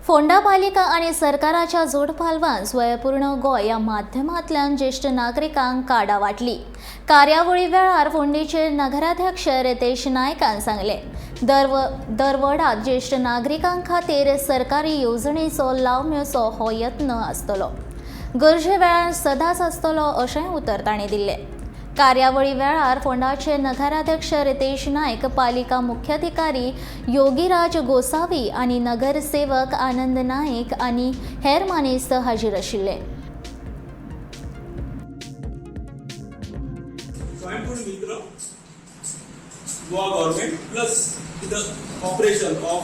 फोंडा पालिका आणि सरकाराच्या जोडपालवान स्वयंपूर्ण गोय या माध्यमांतल्यान ज्येष्ठ नागरिकांक कार्डां वाटली। कार्यावळी वेळार फोंडेचे नगराध्यक्ष रितेश नायकान सांगले, दरवडात ज्येष्ठ नागरिकां खातीर सरकारी येवजणेचो लाव मेळचो हो यत्न आसतलो। गरजे वेळार सदांच आसतलो अशेंय उतर तांणी दिले। कार्यावळी वेळार फोंडाचे नगराध्यक्ष रितेश नायक, पालिका मुख्याधिकारी योगीराज गोसावी आणि नगरसेवक आनंद नायक आणि हेर मानेस्त हाजीर आशिल्ले। Goa government plus the operation of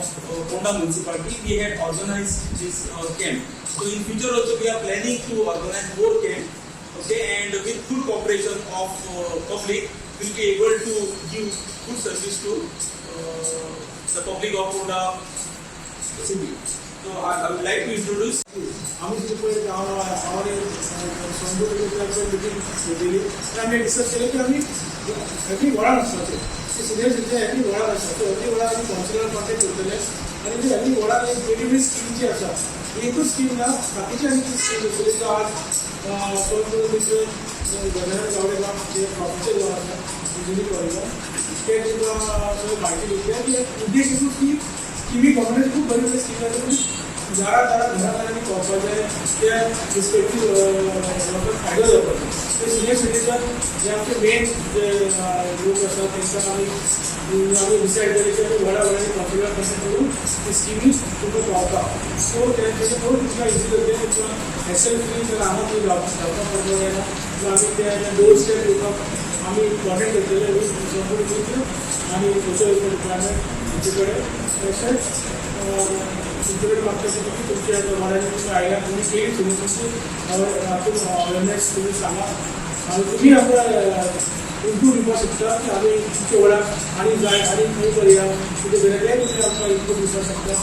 Fonda municipality, we had organized this camp. So in future also we are planning to organize more camp. Okay, and with full cooperation of public, we will be able to give good service to the public of Fonda city. So I would like to introduce. आम्ही तिथे आम्हाला आम्ही discuss केलं की आम्ही अगदी वळा नसतो ते सिनियर सिटीजन अगदी वळा नसतो अगदी वळा आम्ही काउन्सिलर कॉन्टॅक्ट करतले आणि ती अगदी वळा एक वेगळी स्कीम जी आसा एकूच स्कीम ना बाकीची आनी स्कीम आसली तो आज गव्हर्नर गावडे जे प्रॉफिशियल लॉ आसा इंजिनियर कॉलेज ते तुका म्हायती दिली की उद्देश एकूच की स्किमी गव्हर्नमेंट खूप बरी बरी स्कीम आसा घरादारांनी पावपाचें त्या रिस्पेक्टीव लोकांक फायदो जावपाचो ते सिनियर सिटीजन जे आमचे मेन जे लोक आसा तांकां आमी डिसायड केलें की आमी व्हडा व्हडा कॉन्फिडंट कशें करून ती स्किमी तुमकां पावता सो तेजे करून तुमकां इजी जातलें तुमकां हॅसल फ्री जर हांगा तुमी जावपाक पडटलें जायना सो आमी ते डोर स्टेप दिवपाक आमी कॉन्टेक्ट करतले संपूर्ण मित्र आनी सोशल वेलफेअर डिपार्टमेंट हांचे कडेन तशेंच तुमच्याकडे मागच्या की तुमच्या मराठी तुम्ही आयला तुम्ही केली तुम्ही तुमची हातून अवेअरनेस तुम्ही सांगा आणि तुम्ही आमकां इम्प्रूव दिवपाक शकता की आमी तुमच्या वळाक आनी जाय आनी खंय करया तुमच्या घरांतल्याय तुमी आमकां इम्प्रूव दिवपाक शकता।